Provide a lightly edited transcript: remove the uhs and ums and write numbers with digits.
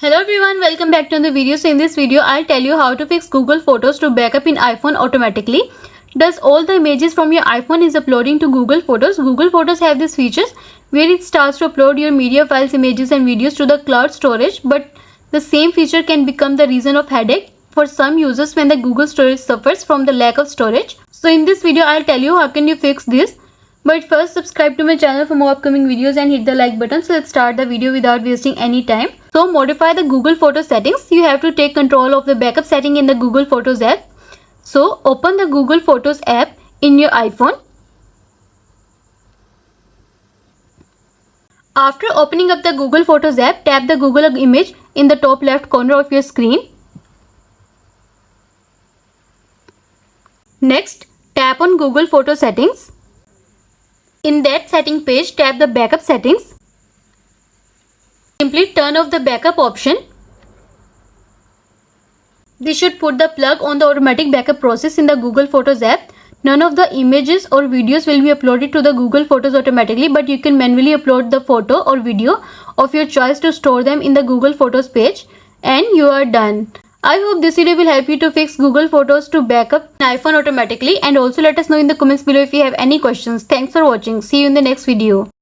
Hello everyone, welcome back to another video. So in this video, I'll tell you how to fix Google Photos to backup in iPhone automatically. Does all the images from your iPhone is uploading to Google Photos? Google Photos have these features where it starts to upload your media files, images and videos to the cloud storage, but the same feature can become the reason of headache for some users when the Google storage suffers from the lack of storage. So in this video, I'll tell you how can you fix this. But first, subscribe to my channel for more upcoming videos and hit the like button. So let's start the video without wasting any time. So modify the Google Photos settings. You have to take control of the backup setting in the Google Photos app. So open the Google Photos app in your iPhone. After opening up the Google Photos app, tap the Google image in the top left corner of your screen. Next, tap on Google Photo settings. In that setting page, tap the backup settings. Simply turn off the backup option. This should put the plug on the automatic backup process in the Google Photos app. None of the images or videos will be uploaded to the Google Photos automatically, but you can manually upload the photo or video of your choice to store them in the Google Photos page, and you are done. I hope this video will help you to fix Google Photos to backup in iPhone automatically, and also let us know in the comments below if you have any questions. Thanks for watching. See you in the next video.